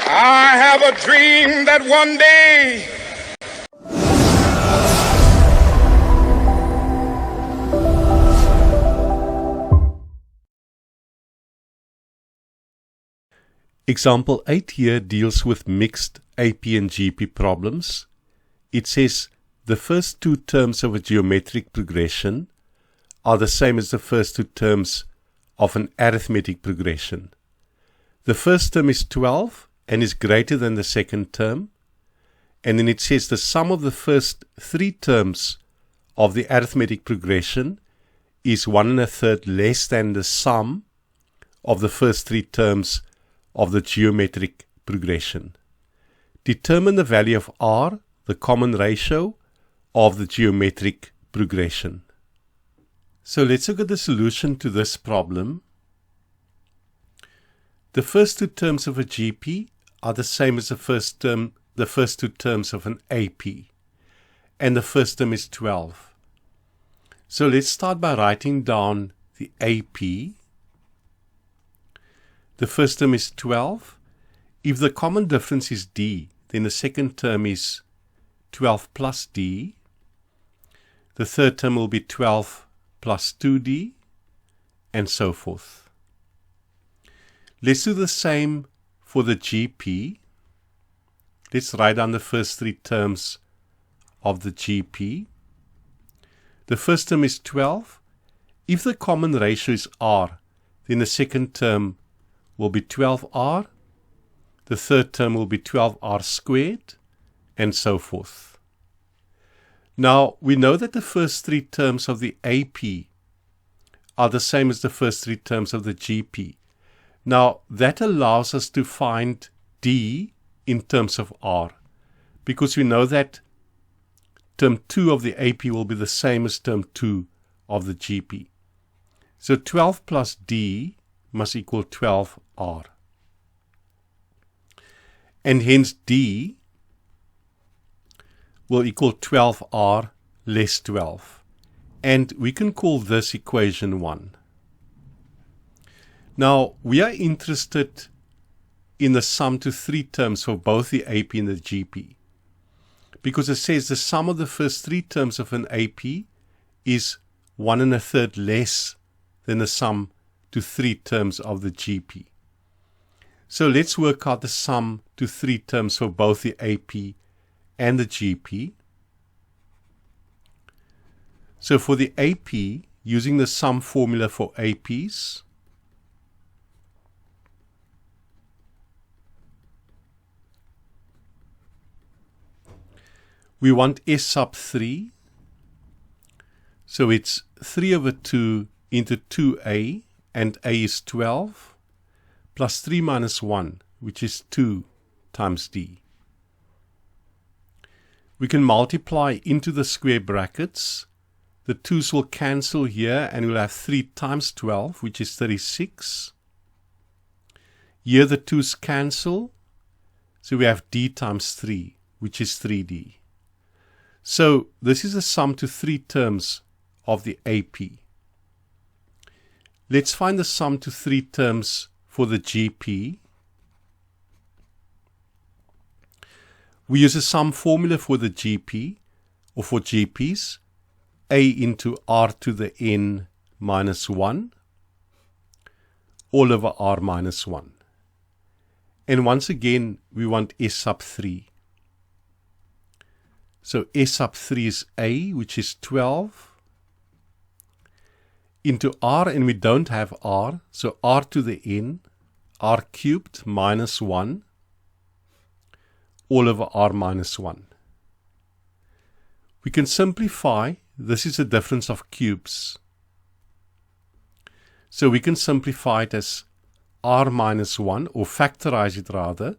I have a dream that one day Example 8 here deals with mixed AP and GP problems. It says the first two terms of a geometric progression are the same as the first two terms of an arithmetic progression. The first term is 12 and is greater than the second term. And then it says the sum of the first three terms of the arithmetic progression is 1 1/3 less than the sum of the first three terms of the geometric progression. Determine the value of R, the common ratio of the geometric progression. So let's look at the solution to this problem. The first two terms of a GP are the same as the first two terms of an AP, and the first term is 12. So let's start by writing down the AP. The first term is 12. If the common difference is D, then the second term is 12 plus D. The third term will be 12 plus 2D, and so forth. Let's do the same for the GP. Let's write down the first three terms of the GP. The first term is 12. If the common ratio is R, then the second term will be 12R, the third term will be 12R squared, and so forth. Now, we know that the first three terms of the AP are the same as the first three terms of the GP. Now, that allows us to find D in terms of R, because we know that term 2 of the AP will be the same as term 2 of the GP. So 12 plus D must equal 12R. And hence D will equal 12R less 12. And we can call this equation 1. Now, we are interested in the sum to three terms for both the AP and the GP, because it says the sum of the first three terms of an AP is 1 1/3 less than the sum to three terms of the GP. So let's work out the sum to three terms for both the AP and the GP. So for the AP, using the sum formula for APs, we want S sub 3. So it's 3 over 2 into 2A, and A is 12, plus 3 minus 1, which is 2 times D. We can multiply into the square brackets. The 2's will cancel here, and we'll have 3 times 12, which is 36. Here the 2's cancel, so we have D times 3, which is 3D. So this is a sum to three terms of the AP. Let's find the sum to three terms for the GP. We use a sum formula for the GP, or for GPs, A into R to the N minus 1, all over R minus 1. And once again, we want S sub 3. So S sub 3 is A, which is 12, into R, and we don't have R, so R to the N, R cubed minus 1, all over R minus 1. We can simplify. This is a difference of cubes. So we can simplify it as R minus 1, or factorize it rather,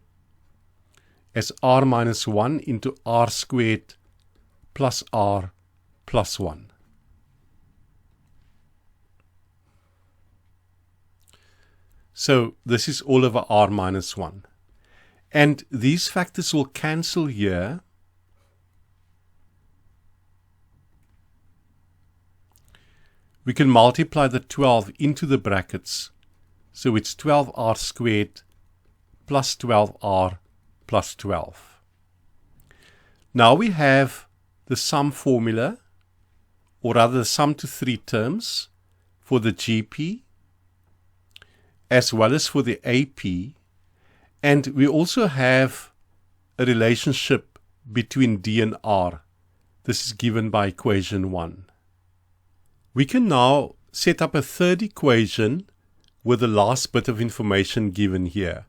as R minus 1 into R squared plus R plus 1. So this is all over R minus 1. And these factors will cancel here. We can multiply the 12 into the brackets. So it's 12R squared plus 12r plus 12. Now we have the sum formula, or rather the sum to 3 terms for the GP as well as for the AP, and we also have a relationship between D and R. This is given by equation 1. We can now set up a third equation with the last bit of information given here.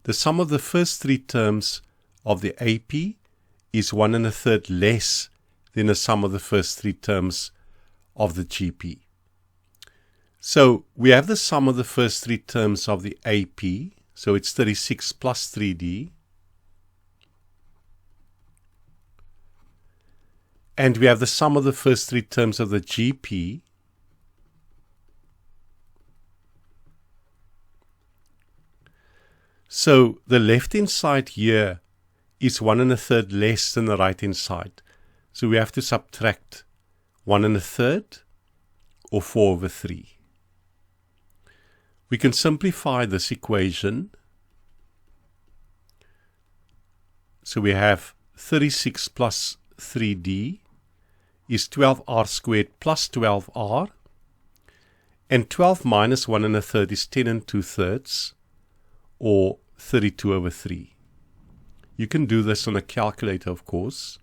The sum of the first 3 terms of the AP is 1 1/3 less than the sum of the first 3 terms of the GP. So we have the sum of the first 3 terms of the AP, so it's 36 plus 3D. And we have the sum of the first 3 terms of the GP, so the left-hand side here is 1 1/3 less than the right-hand side. So we have to subtract 1 1/3 or 4/3. We can simplify this equation. So we have 36 plus 3D is 12r squared plus 12r. And 12 minus 1 1/3 is 10 2/3, or 32/3. You can do this on a calculator, of course.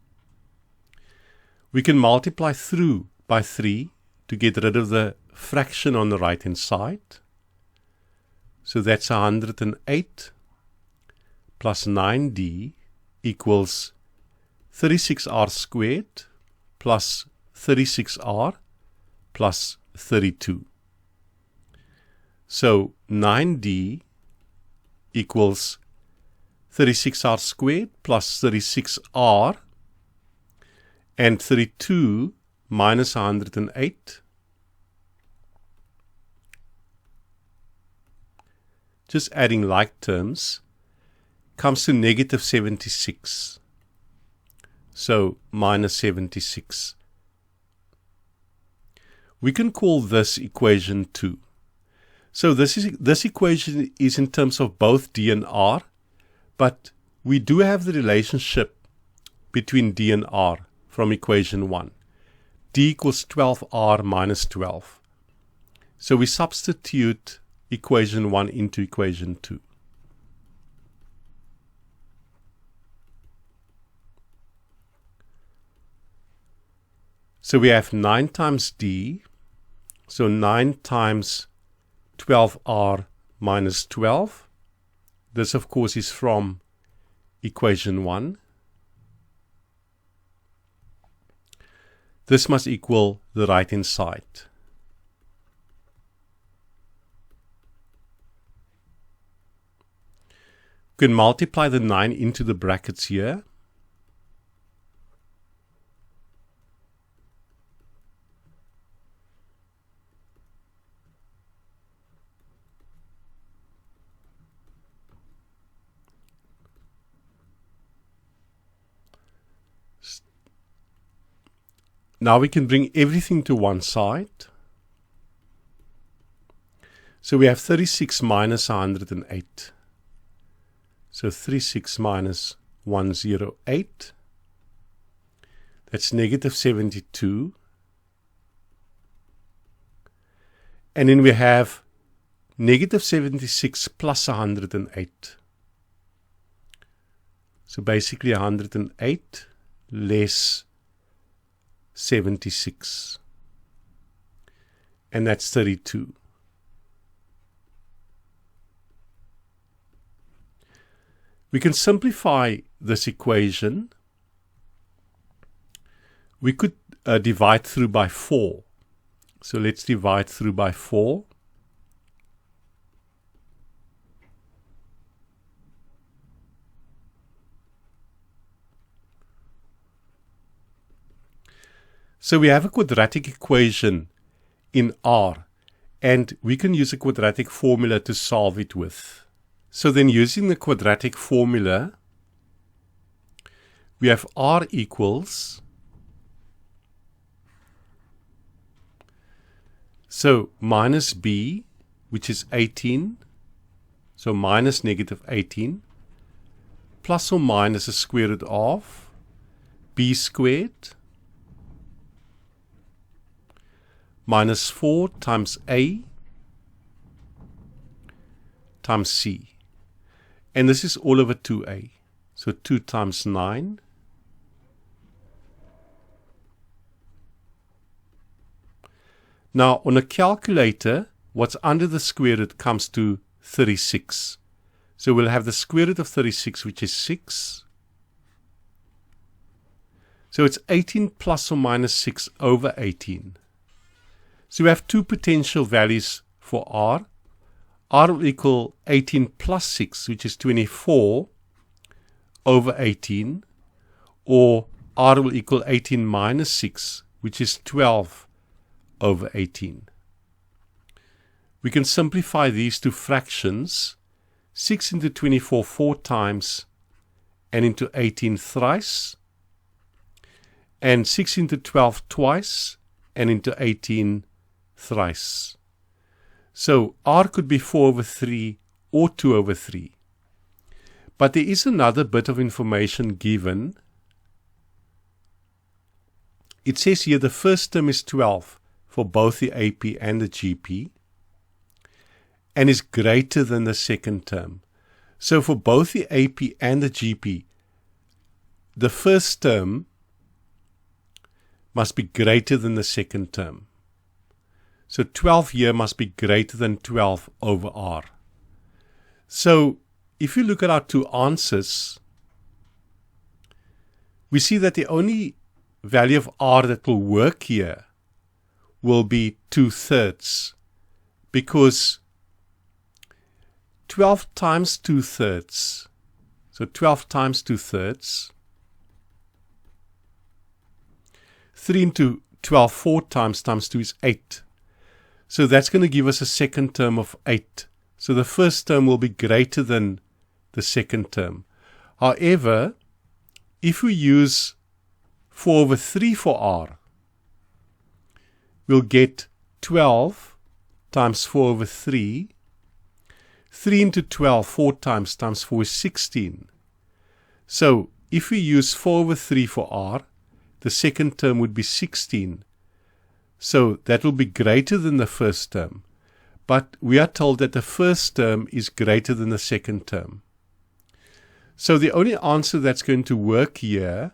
We can multiply through by 3 to get rid of the fraction on the right-hand side. So that's 108 plus 9D equals 36r squared plus 36r plus 32. So 9D equals 36r squared plus 36r, and 32 minus 108, just adding like terms, comes to negative 76. So minus 76. We can call this equation 2. So this equation is in terms of both D and R, but we do have the relationship between D and R from equation 1. D equals 12R minus 12. So we substitute equation 1 into equation 2. So we have 9 times D, so 9 times 12R minus 12. This, of course, is from equation 1. This must equal the right-hand side. We can multiply the 9 into the brackets here. Now we can bring everything to one side. So we have 36 minus 108. So 36 minus 108. That's negative 72. And then we have negative 76 plus 108. So basically 108 less 76, and that's 32. We can simplify this equation. We could divide through by 4. So let's divide through by 4. So we have a quadratic equation in R, and we can use a quadratic formula to solve it with. So then using the quadratic formula, we have R equals, so minus B, which is 18, so minus negative 18, plus or minus the square root of b squared minus 4 times a times c. And this is all over 2a. So 2 times 9. Now, on a calculator, what's under the square root comes to 36. So we'll have the square root of 36, which is 6. So it's 18 plus or minus 6 over 18. So we have two potential values for r. R will equal 18 plus 6, which is 24 over 18, or r will equal 18 minus 6, which is 12 over 18. We can simplify these to fractions. 6 into 24 4 times, and into 18 thrice, and 6 into 12 twice, and into 18 thrice. So r could be 4 over 3 or 2 over 3. But there is another bit of information given. It says here the first term is 12 for both the AP and the GP, and is greater than the second term. So for both the AP and the GP, the first term must be greater than the second term. So 12 here must be greater than 12 over r. So if you look at our two answers, we see that the only value of r that will work here will be 2/3, because 12 times 2/3, so 12 times 2/3, 3 into 12 4 times 2 is 8. So that's going to give us a second term of 8. So the first term will be greater than the second term. However, if we use 4 over 3 for r, we'll get 12 times 4 over 3. 3 into 12, 4 times 4 is 16. So if we use 4 over 3 for r, the second term would be 16. So that will be greater than the first term. But we are told that the first term is greater than the second term. So the only answer that's going to work here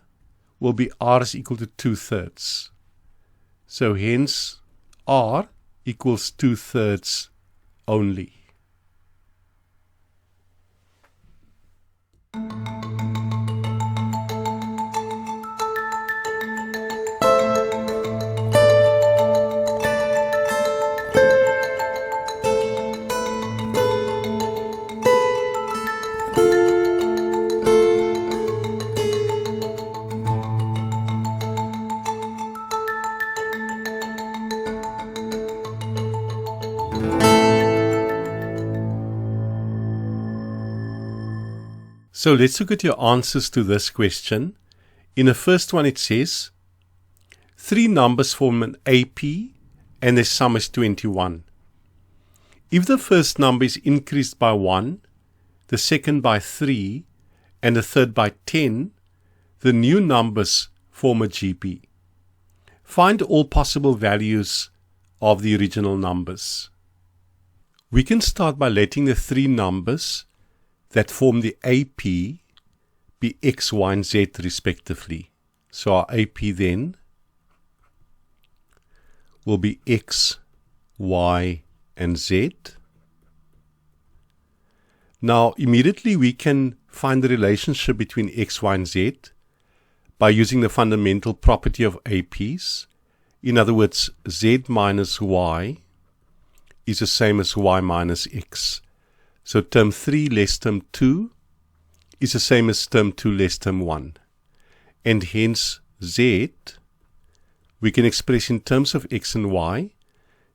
will be r is equal to 2/3. So hence r equals 2/3 only. So let's look at your answers to this question. In the first one it says, 3 numbers form an AP and their sum is 21. If the first number is increased by 1, the second by 3, and the third by 10, the new numbers form a GP. Find all possible values of the original numbers. We can start by letting the 3 numbers that form the AP be x, y, and z respectively. So our AP then will be x, y, and z. Now immediately we can find the relationship between x, y, and z by using the fundamental property of APs. In other words, z minus y is the same as y minus x. So term 3 less term 2 is the same as term 2 less term 1. And hence z we can express in terms of x and y.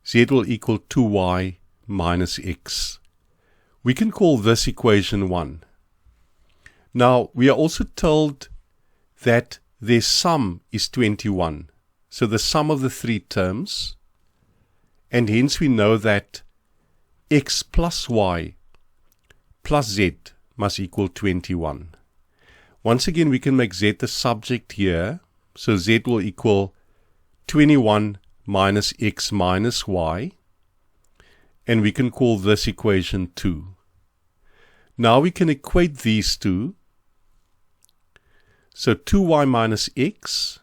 Z will equal 2y minus x. We can call this equation 1. Now we are also told that their sum is 21. So the sum of the 3 terms, and hence we know that x plus y plus z must equal 21. Once again, we can make z the subject here. So z will equal 21 minus x minus y. And we can call this equation 2. Now we can equate these two. So 2y minus x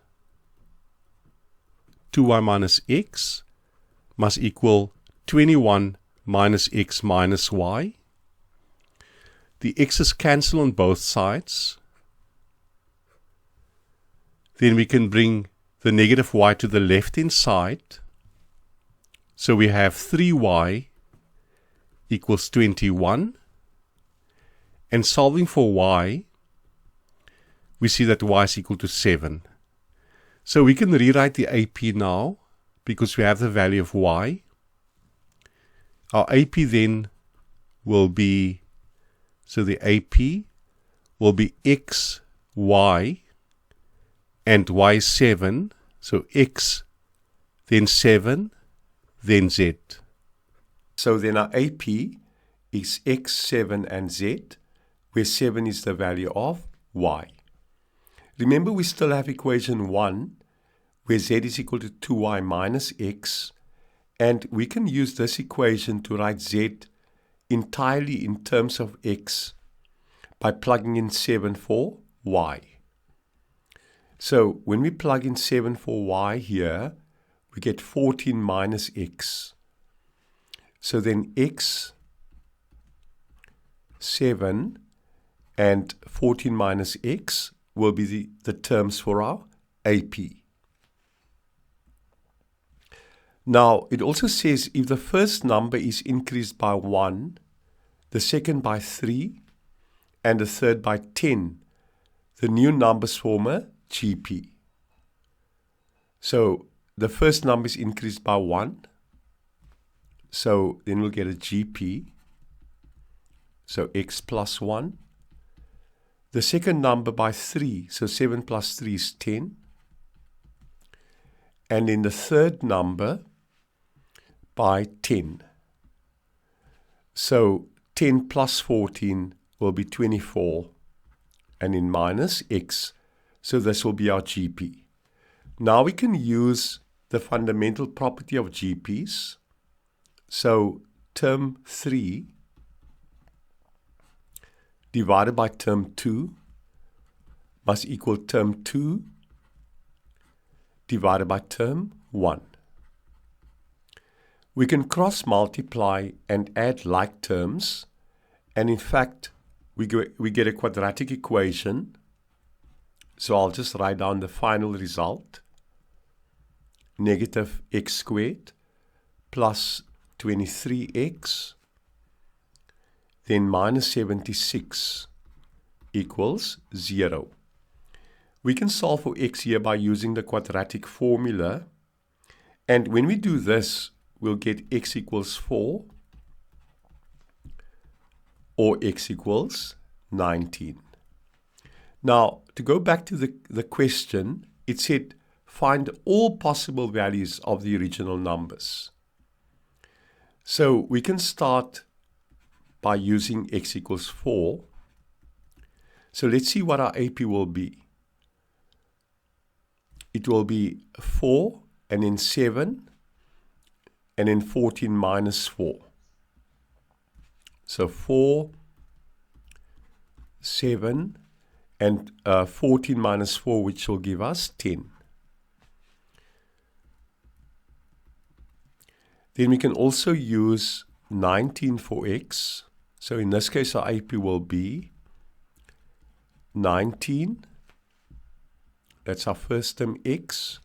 must equal 21 minus x minus y. The x's cancel on both sides. Then we can bring the negative y to the left-hand side. So we have 3y equals 21. And solving for y, we see that y is equal to 7. So we can rewrite the AP now because we have the value of y. Our AP then will be, so the AP will be x, y, and y is 7. So x, then 7, then z. So then our AP is x, 7, and z, where 7 is the value of y. Remember, we still have equation 1, where z is equal to 2y minus x, and we can use this equation to write z entirely in terms of x by plugging in 7 for y. So when we plug in 7 for y here, we get 14 minus x. So then x, 7, and 14 minus x will be the terms for our AP. Now, it also says if the first number is increased by 1, the second by 3, and the third by 10, the new numbers form a GP. So, the first number is increased by 1, so then we'll get a GP, so x plus 1. The second number by 3, so 7 plus 3 is 10. And then the third number by 10. So 10 plus 14 will be 24, and then minus x. So this will be our GP. Now we can use the fundamental property of GPs. So term 3 divided by term 2 must equal term 2 divided by term 1. We can cross multiply and add like terms, and in fact we get a quadratic equation. So I'll just write down the final result. Negative x squared plus 23x then minus 76 equals 0. We can solve for x here by using the quadratic formula. And when we do this, we'll get x equals 4 or x equals 19. Now, to go back to the question, it said find all possible values of the original numbers. So we can start by using x equals 4. So let's see what our AP will be. It will be 4 and then 7 and then 14 minus 4. So 4, 7 and 14 minus 4, which will give us 10. Then we can also use 19 for x. So in this case, our AP will be 19. That's our first term x.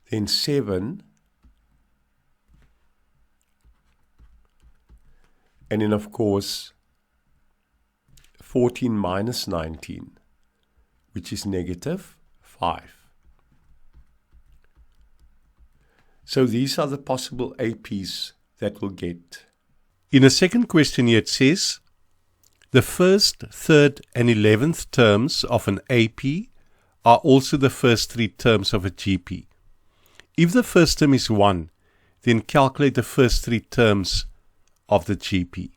Then 7. And then, of course, 14 minus 19, which is negative 5. So these are the possible APs that we'll get. In a second question here, it says, the first, third, and 11th terms of an AP are also the first 3 terms of a GP. If the first term is 1, then calculate the first 3 terms of the GP.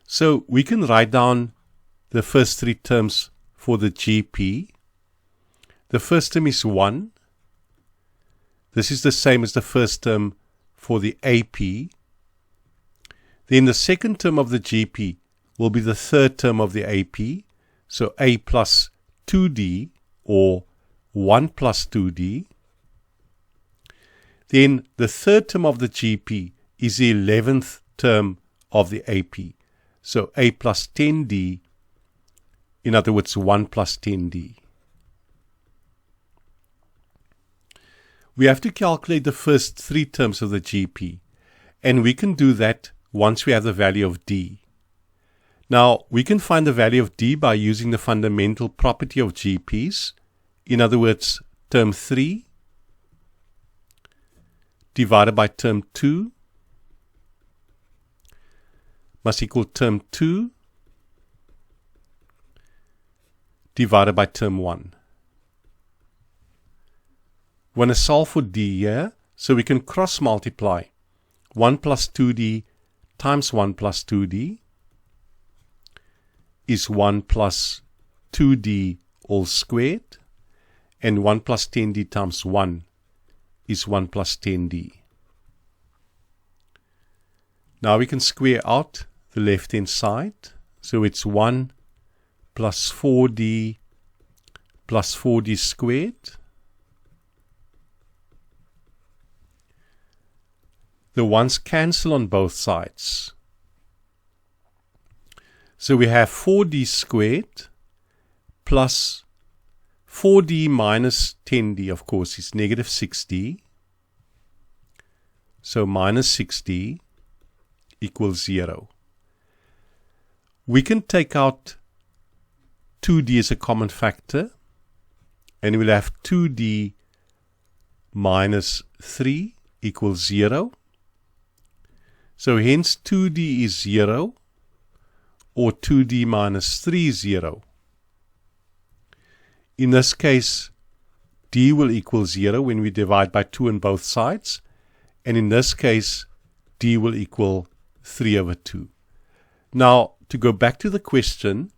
So we can write down the first three terms for the GP. The first term is 1. This is the same as the first term for the AP. Then the second term of the GP will be the third term of the AP. So A plus 2D or 1 plus 2D. Then the third term of the GP is the 11th term of the AP. So A plus 10D, in other words, 1 plus 10D. We have to calculate the first three terms of the GP, and we can do that once we have the value of D. Now, we can find the value of D by using the fundamental property of GPs. In other words, term 3 divided by term 2 must equal term 2 divided by term 1. We want to solve for D here, so we can cross multiply 1 plus 2D times 1 plus 2D is 1 plus 2D all squared, and 1 plus 10D times 1 is 1 plus 10D. Now we can square out the left-hand side, so it's 1 plus 4D plus 4D squared the ones cancel on both sides. So we have 4D squared plus 4D minus 10D, of course, is negative 6D. So minus 6D equals 0. We can take out 2D as a common factor, and we'll have 2D minus 3 equals 0. So hence 2D is 0, or 2D minus 3 is 0. In this case, D will equal 0 when we divide by 2 on both sides, and in this case, D will equal 3 over 2. Now, to go back to the question,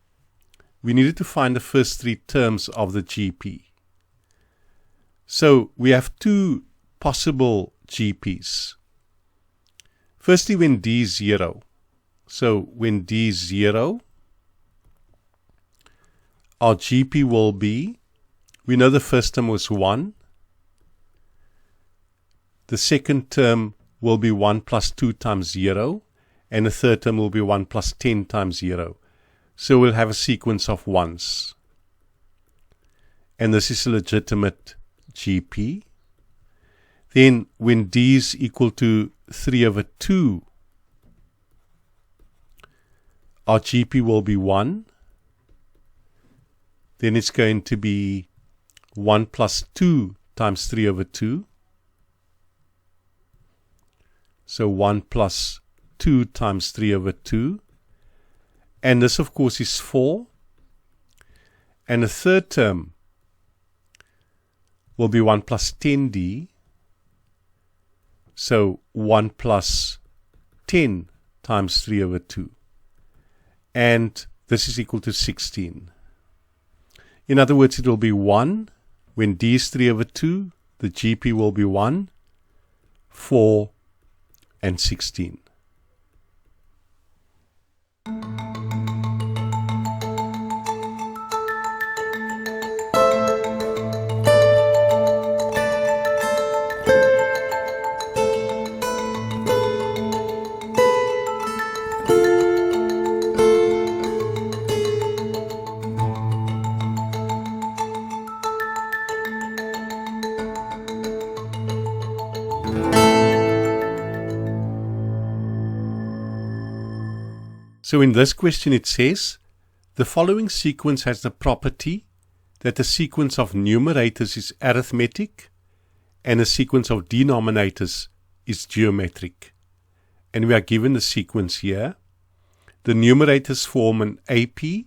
we needed to find the first three terms of the GP. So we have two possible GPs. Firstly, when D is 0. So when D is 0, our GP will be, we know the first term was 1. The second term will be 1 plus 2 times 0. And the third term will be 1 plus 10 times 0. So we'll have a sequence of 1s. And this is a legitimate GP. Then when D is equal to 3 over 2, our GP will be 1. Then it's going to be 1 plus 2 times 3 over 2. So 1 plus 2 times 3 over 2. And this, of course, is 4. And the third term will be 1 plus 10D. So 1 plus 10 times 3 over 2. And this is equal to 16. In other words, it will be 1. When D is 3 over 2, the GP will be 1, 4, and 16. So in this question it says, the following sequence has the property that the sequence of numerators is arithmetic and the sequence of denominators is geometric. And we are given the sequence here. The numerators form an AP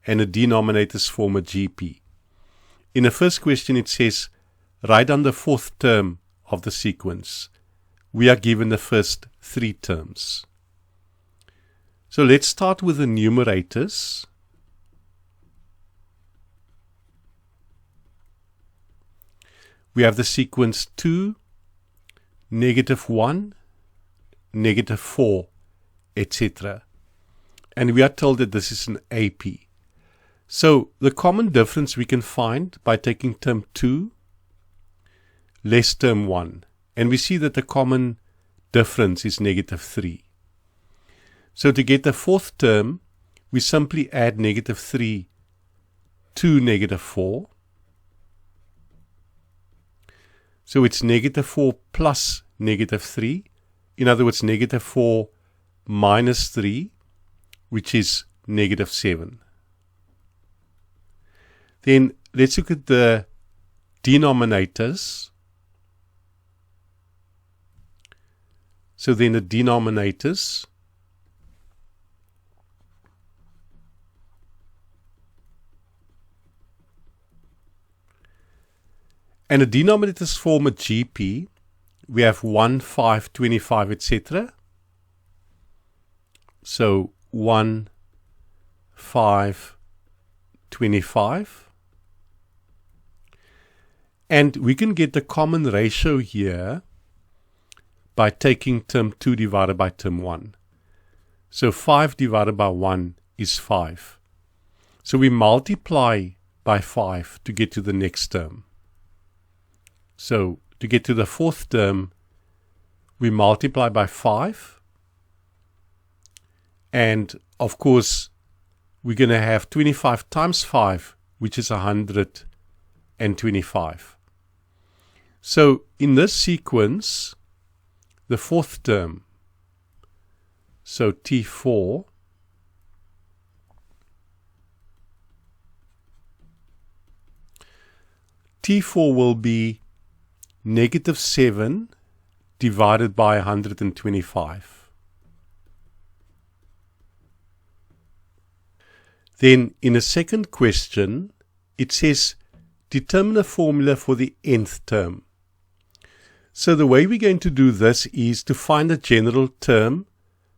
and the denominators form a GP. In the first question it says, write down the fourth term of the sequence. We are given the first three terms. So let's start with the numerators. We have the sequence 2, -1, -4, etc. And we are told that this is an AP. So the common difference we can find by taking term 2 less term 1. And we see that the common difference is -3. So to get the fourth term, we simply add -3 to -4. So it's -4 plus -3. In other words, -4 minus 3, which is -7. Then let's look at the denominators. So then the denominators, and the denominators form a GP. We have 1, 5, 25, etc. So 1, 5, 25. And we can get the common ratio here by taking term 2 divided by term 1. So 5 divided by 1 is 5. So we multiply by 5 to get to the next term. So to get to the fourth term, we multiply by 5. And of course, we're going to have 25 times 5, which is 125. So in this sequence, the fourth term, so T4, T4 will be -7 divided by 125. Then in a second question, it says, determine a formula for the nth term. So the way we're going to do this is to find a general term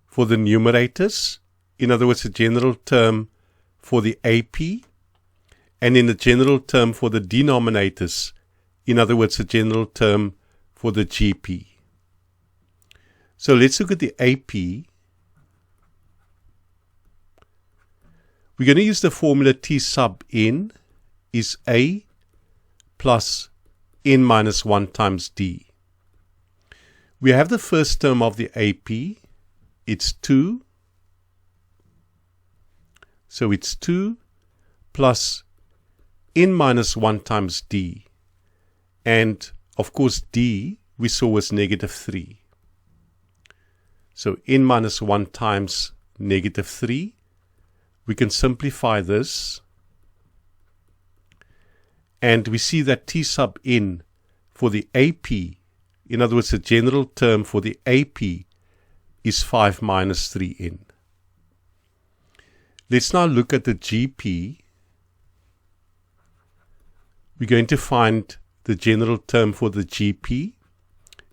for the numerators, in other words, a general term for the AP, and in a general term for the denominators, in other words, a general term for the GP. So let's look at the AP. We're going to use the formula T sub n is A plus n minus 1 times D. We have the first term of the AP. It's 2. So it's 2 plus n minus 1 times D. And of course D we saw was -3. So n minus 1 times -3. We can simplify this. And we see that T sub n for the AP, in other words, the general term for the AP, is 5 minus 3n. Let's now look at the GP. We're going to find the general term for the GP,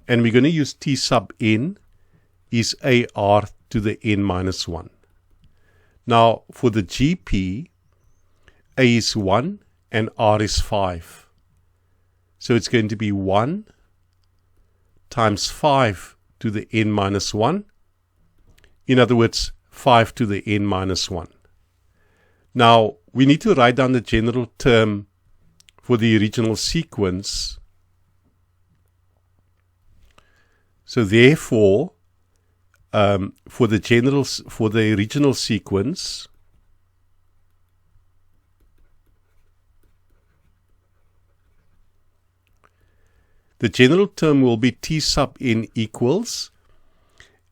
and we're going to use T sub n is AR to the n minus 1. Now, for the GP, A is 1 and R is 5. So it's going to be 1 times 5 to the n minus 1. In other words, 5 to the n minus 1. Now, we need to write down the general term for the original sequence. So therefore, for the original sequence, the general term will be T sub n equals,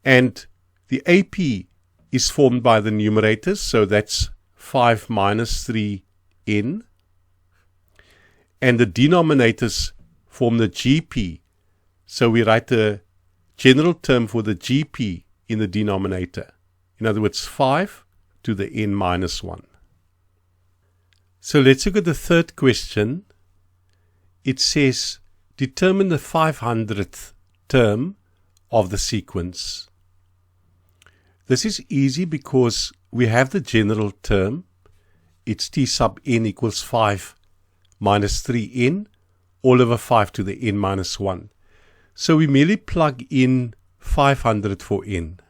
and the AP is formed by the numerators, so that's 5 minus 3n, and the denominators form the GP, so we write the general term for the GP in the denominator. In other words, 5 to the n minus 1. So let's look at the third question. It says, determine the 500th term of the sequence. This is easy because we have the general term. It's t sub n equals 5 minus 3n all over 5 to the n minus 1. So we merely plug in 500 for n.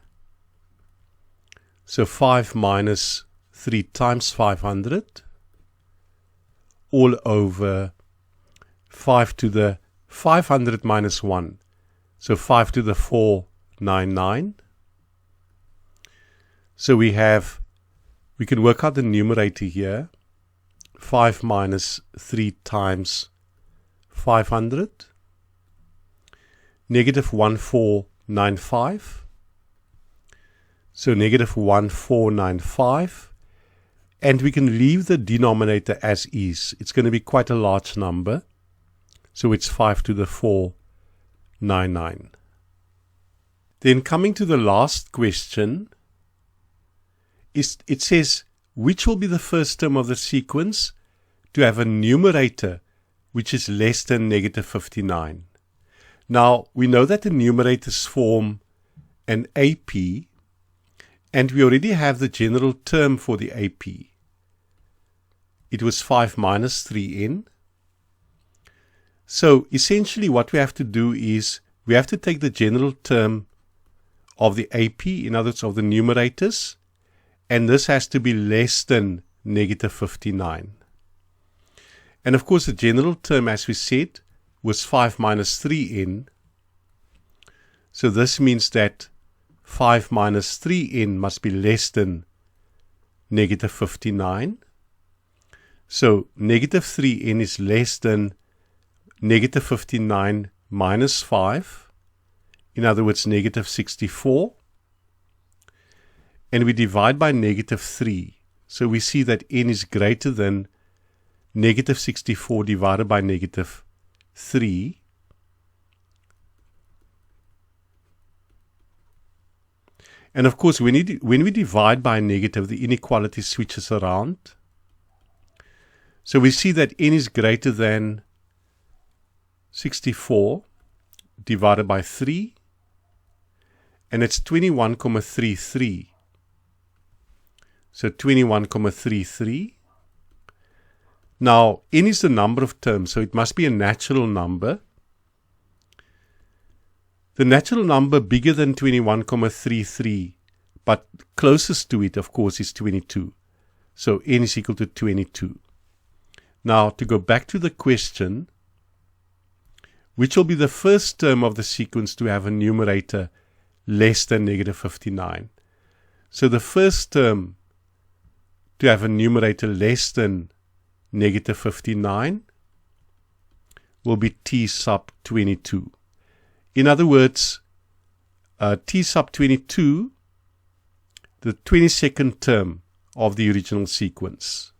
So 5 minus 3 times 500 all over 5 to the 500 minus 1. So 5 to the 499. So we can work out the numerator here. 5 minus 3 times 500. Negative 1495. So negative 1495. And we can leave the denominator as is. It's going to be quite a large number. So it's 5 to the 499. Then coming to the last question, it says, which will be the first term of the sequence to have a numerator which is less than negative 59? Now, we know that the numerators form an AP, and we already have the general term for the AP. It was 5 minus 3n. So, essentially what we have to do is, we have to take the general term of the AP, in other words, of the numerators, and this has to be less than negative 59. And of course, the general term, as we said, was 5 minus 3n. So this means that 5 minus 3n must be less than negative 59. So negative 3n is less than negative 59 minus 5. In other words, negative 64. And we divide by negative 3. So we see that n is greater than negative 64 divided by negative 3. And of course, when we divide by a negative, the inequality switches around. So we see that n is greater than 64 divided by 3. And it's 21,33. So 21,33. Now, n is the number of terms, so it must be a natural number. The natural number bigger than 21,33, but closest to it, of course, is 22. So n is equal to 22. Now, to go back to the question, which will be the first term of the sequence to have a numerator less than negative 59? So the first term to have a numerator less than negative 59 will be t sub 22. In other words, t sub 22, the 22nd term of the original sequence.